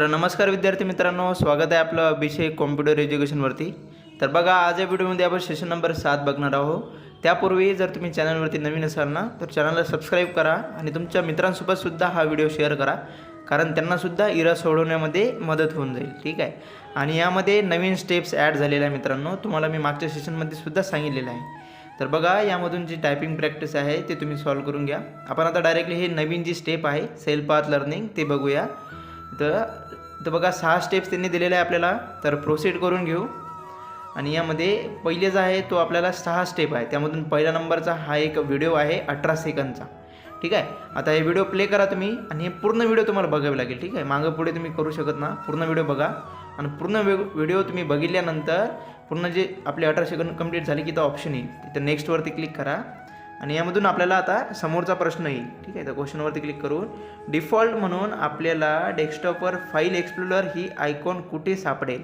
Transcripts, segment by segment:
तर नमस्कार विद्यार्थी मित्रांनो, स्वागत आहे आपलं अभिषेक कॉम्प्युटर एज्युकेशनवरती। तर बघा, आज या व्हिडिओमध्ये आपण सेशन नंबर 7 बघणार आहोत। त्यापूर्वी जर तुम्ही चॅनलवरती नवीन असाल ना, तर चॅनलला सबस्क्राईब करा आणि तुमच्या मित्रांसोबत सुद्धा हा व्हिडिओ शेअर करा, कारण त्यांना सुद्धा इरा सोडवण्यामध्ये मदत होऊन जाईल। ठीक आहे। आणि यामध्ये नवीन स्टेप्स ॲड झालेल्या आहे मित्रांनो, तुम्हाला मी मागच्या सेशनमध्ये सुद्धा सांगितलेलं आहे। तर बघा, यामधून जी टायपिंग प्रॅक्टिस आहे ते तुम्ही सॉल्व करून घ्या। आपण आता डायरेक्टली हे नवीन जी स्टेप आहे सेल्फ पाथ लर्निंग ते बघूया। तर बघा, 6 स्टेप्स त्यांनी दिलेले आहे आपल्याला, तर प्रोसीड करून घेऊ। आणि यामध्ये पहिले जो आहे तो आपल्याला 6 स्टेप आहे, त्यामधून पहिला नंबरचा हा एक व्हिडिओ आहे 18 सेकंदचा। ठीक आहे। आता हे व्हिडिओ प्ले करा तुम्ही आणि हे पूर्ण व्हिडिओ तुम्हाला बघावे लागेल। ठीक आहे, मागं पुढे तुम्ही करू शकत ना, पूर्ण व्हिडिओ बघा आणि पूर्ण व्हिडिओ तुम्ही बघितल्यानंतर पूर्ण जे आपले 18 सेकंद कंप्लीट झाले की तो ऑप्शन येईल, तिथं नेक्स्टवरती क्लिक करा आणि यामधून आपल्याला आता समोरचा प्रश्न येईल। ठीक आहे, तर क्वेश्चनवरती क्लिक करून डिफॉल्ट म्हणून आपल्याला डेस्कटॉपवर फाईल एक्सप्लोरर ही आयकॉन कुठे सापडेल।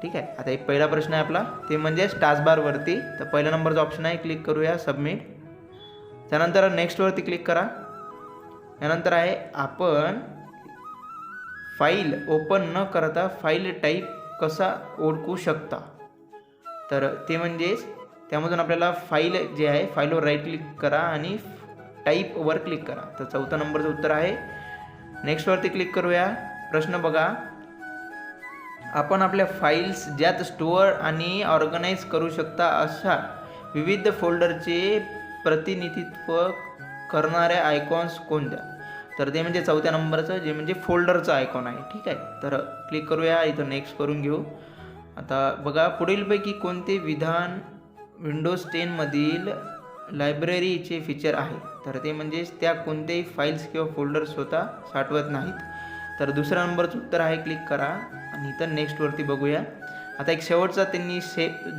ठीक आहे। आता एक पहिला प्रश्न आहे आपला, ते म्हणजे टास्कबारवरती। तर पहिला नंबरचा ऑप्शन आहे, क्लिक करूया सबमिट। त्यानंतर नेक्स्टवरती क्लिक करा। यानंतर आहे आपण फाईल ओपन न करता फाईल टाईप कसा ओळखू शकता। तर ते म्हणजेच त्यामधून आपल्याला फाईल जे आहे फाईलवर राईट क्लिक करा आणि टाईपवर क्लिक करा। तर चौथा नंबरचं उत्तर आहे। नेक्स्टवरती क्लिक करूया। प्रश्न बघा, आपण आपल्या फाईल्स ज्यात स्टोअर आणि ऑर्गनाईज करू शकता अशा विविध फोल्डरचे प्रतिनिधित्व करणाऱ्या आयकॉन्स कोणत्या। तर ते म्हणजे चौथ्या नंबरचं जे म्हणजे फोल्डरचं आयकॉन आहे। ठीक आहे, तर क्लिक करूया, इथं नेक्स्ट करून घेऊ। आता बघा, पुढीलपैकी कोणते विधान विंडोज 10 मधील लायब्ररीचे फीचर आहे। तर ते म्हणजेच त्या कोणतेही फाईल्स किंवा फोल्डर स्वतः साठवत नाहीत। तर दुसऱ्या नंबरचं उत्तर आहे, क्लिक करा आणि इथं नेक्स्टवरती बघूया। आता एक शेवटचा त्यांनी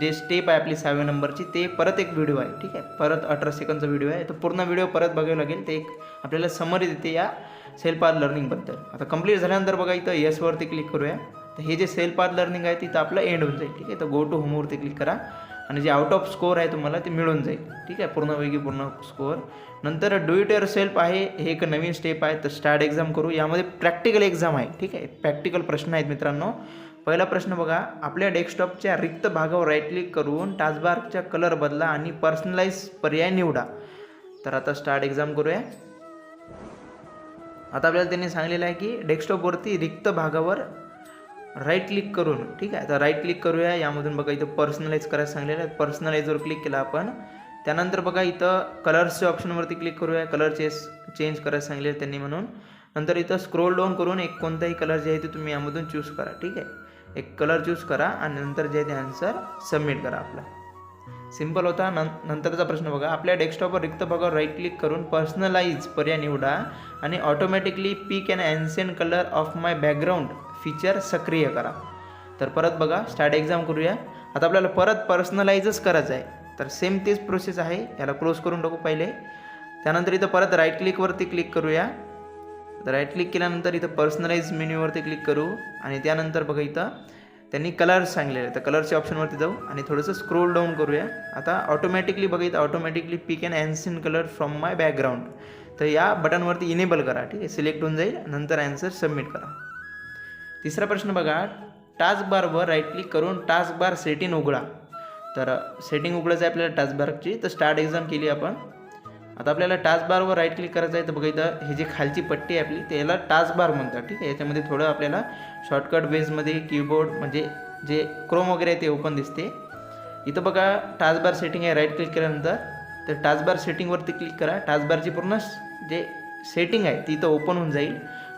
जे स्टेप आहे आपली 6व्या नंबरची, ते परत एक व्हिडिओ आहे। ठीक आहे, परत 18 सेकंदचा व्हिडिओ आहे, तर पूर्ण व्हिडिओ परत बघावं लागेल। ते एक आपल्याला समरी देते या सेल्फ पाथ लर्निंगबद्दल। आता कंप्लीट झाल्यानंतर बघा, इथं येसवरती क्लिक करूया। तर हे जे सेल्फ पाथ लर्निंग आहे तिथं आपलं एंड होऊन जाईल। ठीक आहे, तर गो टू होमवरती क्लिक करा आणि जे आउट ऑफ स्कोअर आहे तुम्हाला ते मिळून जाईल। ठीक आहे, पूर्णपैकी पूर्ण स्कोअर। नंतर डू इट युअर सेल्फ आहे, हे एक नवीन स्टेप आहे। तर स्टार्ट एक्झाम करू। यामध्ये प्रॅक्टिकल एक्झाम आहे। ठीक आहे, प्रॅक्टिकल प्रश्न आहेत मित्रांनो। पहिला प्रश्न बघा, आपल्या डेस्कटॉपच्या रिक्त भागावर राईट क्लिक करून टास्कबारचा कलर बदला आणि पर्सनलाइज पर्याय निवडा। तर आता स्टार्ट एक्झाम करूया। आता आपल्याला त्यांनी सांगलेलं आहे की डेस्कटॉपवरती रिक्त भागावर राईट क्लिक करून, ठीक आहे, तर राईट क्लिक करूया। यामधून बघा, इथं पर्सनलाइज करायला सांगलेलं आहे। पर्सनलाइजवर क्लिक केला आपण। त्यानंतर बघा, इथं कलर्सच्या ऑप्शनवरती क्लिक करूया। कलर चेंज करायला सांगलेलं त्यांनी म्हणून। नंतर इथं स्क्रोल डाऊन करून एक कोणताही कलर जे आहे ते तुम्ही यामधून चूज करा। ठीक आहे, एक कलर चूज करा आणि नंतर जे आहे ते आन्सर सबमिट करा आपला। सिंपल होता। नंतरचा प्रश्न बघा, आपल्या डेस्कटॉपवर रिक्त भागावर राईट क्लिक करून पर्सनलाइज पर्याय निवडा आणि automatically pick and accent colour of my background feature सक्रिय करा। तर परत बघा, स्टार्ट एक्झाम करूया। आता आपल्याला परत पर्सनलाइजच करायचं आहे, तर सेम तेच प्रोसेस आहे। याला क्लोज करून टाकू पहिले। त्यानंतर इथं परत राईट क्लिकवरती क्लिक करूया। तर राईट क्लिक केल्यानंतर इथं पर्सनलाइज मेन्यूवरती क्लिक करू आणि त्यानंतर बघा, इथं त्यांनी कलर्स सांगलेले आहे, तर कलरच्या ऑप्शनवरती जाऊ आणि थोडंसं स्क्रोल डाऊन करूया। आता ऑटोमॅटिकली बघा, इथं automatically pick and accent colour from my background, तर या बटनवरती इनेबल करा। ठीक आहे, सिलेक्ट होऊन जाईल। नंतर आन्सर सबमिट करा। तिसरा प्रश्न बघा, टास्कबारवर राईट क्लिक करून टास्कबार सेटिंग उघडा। तर सेटिंग उघडायचं आहे आपल्याला टास्कबारची। तर स्टार्ट एक्झाम केली आपण। आता आपल्याला टास्कबारवर राईट क्लिक करायचं आहे। तर बघा, इथं हे जे खालची पट्टी आहे आपली त्याला टास्कबार म्हणतात। ठीक आहे, याच्यामध्ये थोडं आपल्याला शॉर्टकट बेसमध्ये कीबोर्ड म्हणजे जे क्रोम वगैरे आहे ते ओपन दिसते। इथं बघा, टास्कबार सेटिंग आहे। राईट क्लिक केल्यानंतर तर टास्कबार सेटिंगवरती क्लिक करा। टास्कबारची पूर्ण जे सेटिंग आहे ती इथं ओपन होऊन जाईल।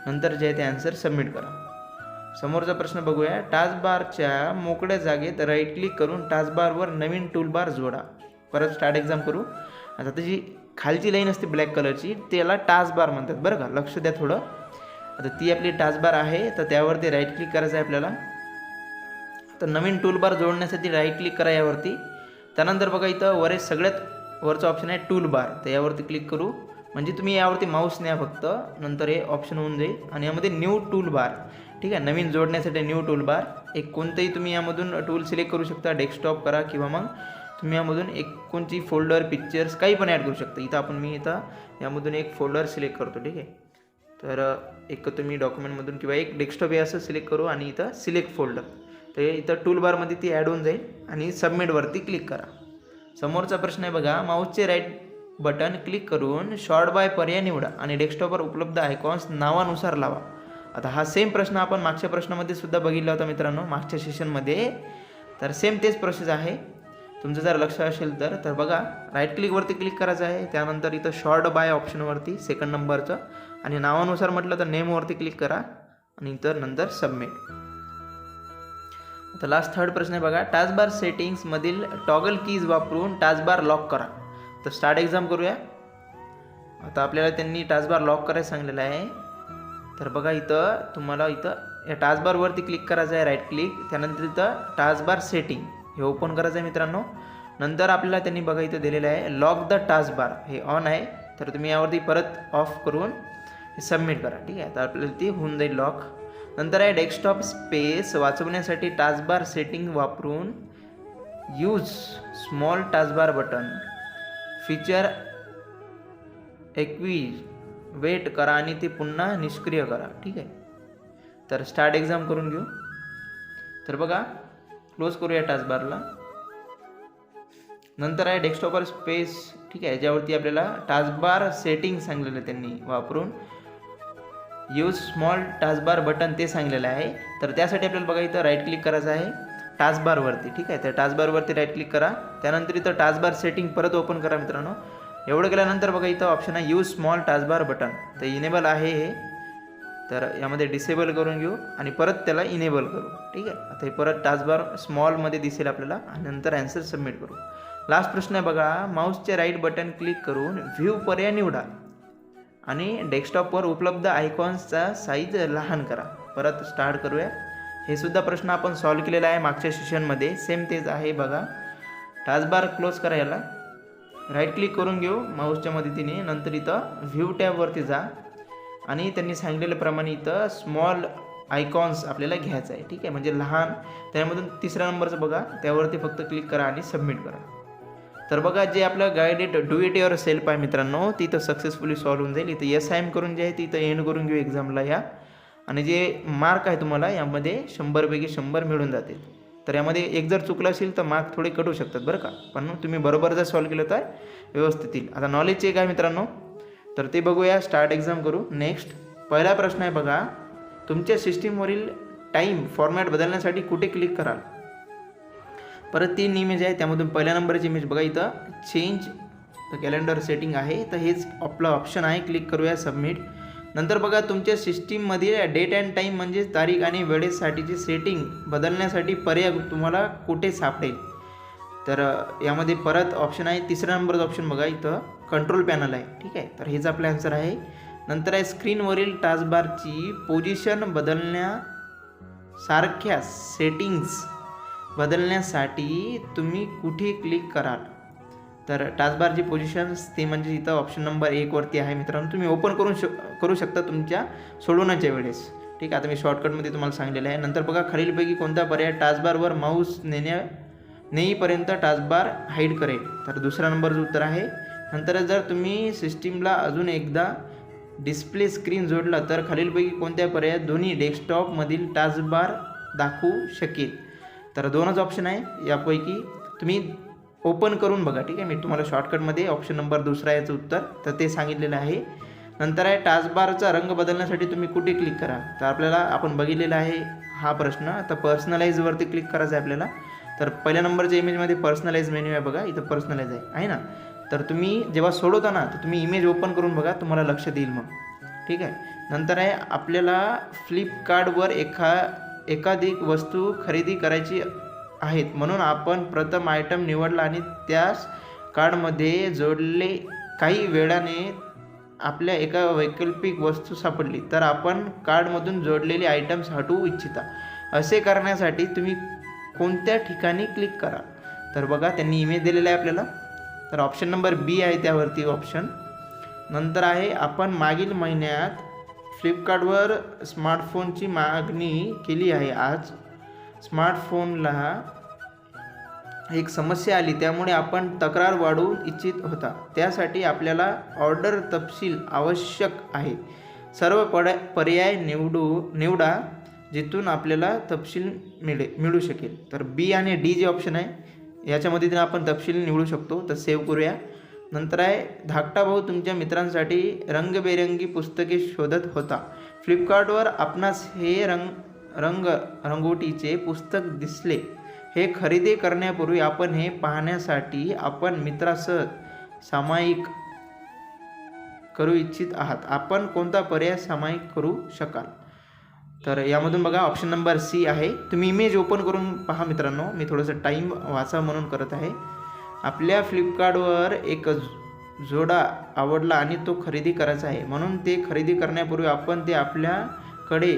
नंतर जे आहे ते आन्सर सबमिट करा। समोरचा प्रश्न बघूया, टास्कबारच्या मोकळ्या जागेत राईट क्लिक करून टास्कबारवर नवीन टूलबार जोडा। परत स्टार्ट एक्झाम करू। आता त्याची खालची लाईन असते ब्लॅक कलरची, त्याला टास्कबार म्हणतात बरं का, लक्ष द्या थोडं। आता ती आपली टास्कबार आहे, तर त्यावरती राईट क्लिक करायचं आहे आपल्याला। तर नवीन टूलबार जोडण्यासाठी राईट क्लिक करा यावरती। त्यानंतर बघा, इथं सगळ्यात वरचं ऑप्शन आहे टूलबार, तर यावरती क्लिक करू म्हणजे तुम्ही यावरती माऊस न्या फक्त, नंतर हे ऑप्शन होऊन जाईल आणि यामध्ये न्यू टूलबार। ठीक आहे, नवीन जोडण्यासाठी न्यू टूलबार एक कोणतंही तुम्ही यामधून टूल सिलेक्ट करू शकता। डेस्कटॉप करा किंवा मग तुम्ही यामधून एक कोणती फोल्डर पिक्चर्स काही पण ॲड करू शकता। इथं मी यामधून एक फोल्डर सिलेक्ट करतो। ठीक आहे, तर एक तुम्ही डॉक्युमेंटमधून किंवा एक डेस्कटॉप हे असं सिलेक्ट करू आणि इथं सिलेक्ट फोल्डर, तर इथं टूलबारमध्ये ती ॲड होऊन जाईल आणि सबमिटवरती क्लिक करा. समोरचा प्रश्न आहे बघा, माऊसचे राईट बटन क्लिक करून शॉर्ट बाय पर्याय निवडा आणि डेस्कटॉपवर उपलब्ध आयकॉन्स नावानुसार लावा. आता हा सेम प्रश्न आपण मागच्या प्रश्नामध्ये सुद्धा बघितला होता मित्रांनो, मागच्या सेशनमध्ये. तर सेम तेच प्रोसेस आहे. तुमचं जर लक्ष असेल तर बघा, राईट क्लिकवरती क्लिक करायचं आहे. त्यानंतर इथं शॉर्ट बाय ऑप्शनवरती सेकंड नंबरचं आणि नावानुसार म्हटलं तर नेमवरती क्लिक करा आणि इतर नंतर सबमिट. आता लास्ट थर्ड प्रश्न आहे बघा, टास्कबार सेटिंग्समधील टॉगल कीज वापरून टास्कबार लॉक करा. तर स्टार्ट एक्झाम करूया. आता आपल्याला त्यांनी टास्कबार लॉक करायला सांगलेलं आहे. तर बघा इथं तुम्हाला इथं या टास्कबारवरती क्लिक करायचं आहे, राईट क्लिक. त्यानंतर इथं टास्कबार सेटिंग हे ओपन करायचं आहे मित्रांनो. नंतर आपल्याला त्यांनी बघा इथं दिलेलं आहे लॉक द टास्कबार, हे ऑन आहे. तर तुम्ही यावरती परत ऑफ करून सबमिट करा. ठीक आहे, तर आपल्याला ती होऊन जाईल लॉक. नंतर आहे डेस्कटॉप स्पेस वाचवण्यासाठी टास्कबार सेटिंग वापरून use small taskbar button feature wait करा आणि ते पुन्हा निष्क्रिय करा. ठीक आहे, तर स्टार्ट एक्झाम करून घेऊ. तर बघा क्लोज करूया टास्कबारला. नंतर आहे डेस्कटॉपवर स्पेस, ठीक आहे, ज्यावरती आपल्याला टास्कबार सेटिंग सांगलेलं त्यांनी वापरून यूज स्मॉल टास्कबार बटन ते सांगलेलं आहे. तर त्यासाठी आपल्याला बघा इथं राईट क्लिक करायचं आहे टास्कबारवरती. ठीक आहे, तर टास्कबारवरती राईट क्लिक करा. त्यानंतर इथं टास्कबार सेटिंग परत ओपन करा मित्रांनो. एवढं केल्यानंतर बघा इथं ऑप्शन आहे यूज स्मॉल टास्कबार बटन, तर इनेबल आहे हे. तर यामध्ये डिसेबल करून घेऊ आणि परत त्याला इनेबल करू. ठीक आहे, आता हे परत टास्कबार स्मॉलमध्ये दिसेल आपल्याला आणि नंतर ॲन्सर सबमिट करू. लास्ट प्रश्न आहे बघा, माऊसचे राईट बटन क्लिक करून व्ह्यू पर्याय निवडा आणि डेस्कटॉपवर उपलब्ध आयकॉन्सचा साईज लहान करा. परत स्टार्ट करूया. हे सुद्धा प्रश्न आपण सॉल्व केलेला आहे मागच्या सेशनमध्ये, सेम तेच आहे बघा. टास्कबार क्लोज करा, याला राईट क्लिक करून घेऊ माऊसच्या मदतीने. नंतर इथं व्ह्यू टॅबवरती जा आणि त्यांनी सांगितलेल्याप्रमाणे इथं स्मॉल आयकॉन्स आपल्याला घ्यायचं आहे. ठीक आहे, म्हणजे लहान. त्यामधून तिसऱ्या नंबरचं बघा, त्यावरती फक्त क्लिक करा आणि सबमिट करा. तर बघा जे आपलं guided do it your self आहे मित्रांनो, ती इथं सक्सेसफुली सॉल्व होऊन जाईल. इथं SIM करून जे आहे ती इथं एंड करून घेऊ एक्झामला या. आणि जे मार्क आहे तुम्हाला यामध्ये 100पैकी 100 मिळून जातील. तर यामध्ये एक जर चुकलं असेल तर मार्क थोडे कट होऊ शकतात बरं का, पण तुम्ही बरोबर जर सॉल्व केलं तर व्यवस्थित येईल. आता नॉलेज चेक आहे मित्रांनो, तर ते बघूया. स्टार्ट एक्झाम करू. नेक्स्ट पहिला प्रश्न आहे बघा, तुमच्या सिस्टीमवरील टाईम फॉर्मॅट बदलण्यासाठी कुठे क्लिक कराल. परत 3 इमेज आहे, त्यामधून पहिल्या नंबरची इमेज बघा इथं चेंज द कॅलेंडर सेटिंग आहे. तर हेच आपलं ऑप्शन आहे, क्लिक करूया सबमिट. नंतर बघा तुमच्या सिस्टीममध्ये डेट अँड टाईम म्हणजे तारीख आणि वेळेसाठीची सेटिंग बदलण्यासाठी पर्याय तुम्हाला कुठे सापडेल. तर यामध्ये परत ऑप्शन आहे, तिसऱ्या नंबरचं ऑप्शन बघा इथं कंट्रोल पॅनल आहे. ठीक आहे, तर हेच आपलं आन्सर आहे. नंतर आहे स्क्रीनवरील टास्कबारची पोझिशन बदलण्यासारख्या सेटिंग्स बदलण्यासाठी तुम्ही कुठे क्लिक कराल. तर टास्कबारची पोझिशन्स ते म्हणजे इथं ऑप्शन नंबर 1 वरती आहे मित्रांनो. तुम्ही ओपन करू शकता तुमच्या सोडवण्याच्या वेळेस. ठीक आहे, आता मी शॉर्टकटमध्ये तुम्हाला सांगितलेलं आहे. नंतर बघा खालीलपैकी कोणता पर्याय टास्कबारवर माऊस नेईपर्यंत टास्कबार हाईड करेल. तर दुसरा नंबरचं उत्तर आहे. नंतर जर तुम्ही सिस्टीमला अजून एकदा डिस्प्ले स्क्रीन जोडला तर खालीलपैकी कोणत्या पर्यायात दोन्ही डेस्कटॉपमधील टास्कबार दाखवू शकेल. तर 2च ऑप्शन आहे यापैकी, तुम्ही ओपन करून बघा. ठीक आहे, मी तुम्हाला शॉर्टकटमध्ये ऑप्शन नंबर 2 याचं उत्तर तर ते सांगितलेलं आहे. नंतर आहे टास्कबारचा रंग बदलण्यासाठी तुम्ही कुठे क्लिक करा. तर आपल्याला आपण बघितलेला आहे हा प्रश्न. आता पर्सनलाइजवरती क्लिक करायचं आहे आपल्याला. तर पहिल्या नंबरच्या इमेजमध्ये पर्सनलाइज मेन्यू आहे बघा, इथं पर्सनलाइज आहे ना. तर तुम्ही जेव्हा सोडवता ना तर तुम्ही इमेज ओपन करून बघा, तुम्हाला लक्ष देईल मग. ठीक आहे, नंतर आहे आपल्याला फ्लिपकार्टवर एकाधिक वस्तू खरेदी करायची आहेत, म्हणून आपण प्रथम आयटम निवडला आणि त्यास कार्डमध्ये जोडले. काही वेळाने आपल्या एका वैकल्पिक वस्तू सापडली तर आपण कार्डमधून जोडलेले आयटम्स हटवू इच्छिता. असे करण्यासाठी तुम्ही कोणत्या ठिकाणी क्लिक करा. तर बघा त्यांनी इमेज दिलेला आहे आपल्याला. तर ऑप्शन नंबर बी आहे त्यावरती ऑप्शन. नंतर आहे आपण मागील महिन्यात फ्लिपकार्टवर स्मार्टफोनची मागणी केली आहे. आज स्मार्टफोनला एक समस्या आली, त्यामुळे आपण तक्रार वाढवू इच्छित होता. त्यासाठी आपल्याला ऑर्डर तपशील आवश्यक आहे. सर्व पर्याय निवडा जिथून आपल्याला तपशील मिळू शकेल. तर बी आणि डी जे ऑप्शन आहे याच्या मदतीने आपण तपशील निवडू शकतो. तर सेव्ह करूया. नंतर आहे धाकटा भाऊ तुमच्या मित्रांसाठी रंगबेरंगी पुस्तके शोधत होता. फ्लिपकार्टवर आपणास हे रंगोटीचे पुस्तक दिसले. हे खरेदी करण्यापूर्वी आपण हे पाहण्यासाठी आपण मित्रासह सामायिक करू इच्छित आहात. आपण कोणता पर्याय सामायिक करू शकाल. तर यामधून बघा ऑप्शन नंबर सी आहे. तुम्ही इमेज ओपन करून पहा मित्रांनो. मी थोडंसं टाईम वाचा म्हणून करत आहे. आपल्या फ्लिपकार्टवर एक जोडा आवडला आणि तो खरेदी करायचा आहे, म्हणून ते खरेदी करण्यापूर्वी आपण ते आपल्याकडे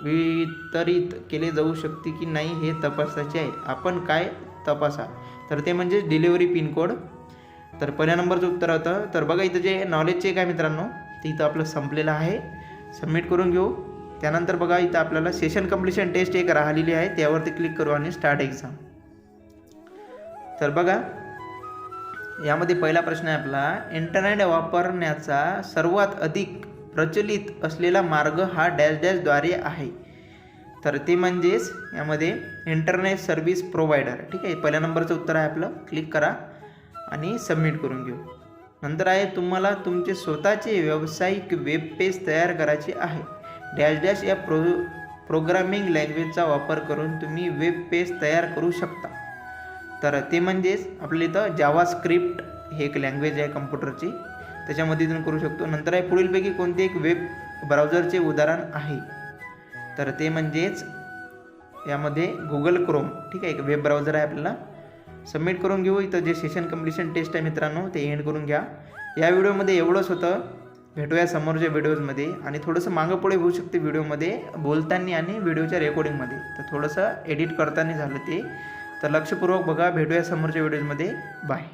वितरित केले जाऊ शकते की नाही हे तपासायचे आहे. आपण काय तपासा. तर ते म्हणजे डिलिव्हरी पिनकोड. तर पहिल्या नंबरचं उत्तर होतं. तर बघा इथं जे नॉलेज चेक आहे मित्रांनो ते इथं आपलं संपलेलं आहे. सबमिट करून घेऊ. त्यानंतर बघा इथं आपल्याला सेशन कंप्लीशन टेस्ट एक राहिलेली आहे त्यावरती क्लिक करू आणि स्टार्ट एक्झाम. तर बघा यामध्ये पहिला प्रश्न आहे आपला, इंटरनेट वापरण्याचा सर्वात अधिक प्रचलित असलेला मार्ग हा डॅश डॅशद्वारे आहे. तर ते म्हणजेच यामध्ये इंटरनेट सर्व्हिस प्रोव्हायडर. ठीक आहे, पहिल्या नंबरचं उत्तर आहे आपलं. क्लिक करा आणि सबमिट करून घेऊ. नंतर आहे तुम्हाला तुमचे स्वतःचे व्यावसायिक वेब पेज तयार करायचे आहे. डॅश डॅश या प्रोग्रामिंग लँग्वेजचा वापर करून तुम्ही वेब पेज तयार करू शकता. तर ते म्हणजेच आपल्या इथं जावास्क्रिप्ट हे एक लँग्वेज आहे कम्प्युटरची, त्याच्यामध्ये तुम्ही करू शकतो. नंतर आहे पुढीलपैकी कोणते एक वेब ब्राउझरचे उदाहरण आहे. तर ते म्हणजेच यामध्ये गुगल क्रोम. ठीक आहे, एक वेब ब्राउझर आहे आपल्याला. सबमिट करून घेऊ. इथं जे सेशन कंप्लीशन टेस्ट आहे मित्रांनो ते एंड करून घ्या. या व्हिडिओमध्ये एवढंच होतं. भेटूया समोरच्या व्हिडिओजमध्ये. आणि थोडंसं मागं पुढे होऊ शकते व्हिडिओमध्ये बोलताना आणि व्हिडिओच्या रेकॉर्डिंगमध्ये. तर थोडंसं एडिट करताना झालं ते. तर लक्षपूर्वक बघा. भेटूया समोरच्या व्हिडिओजमध्ये. बाय.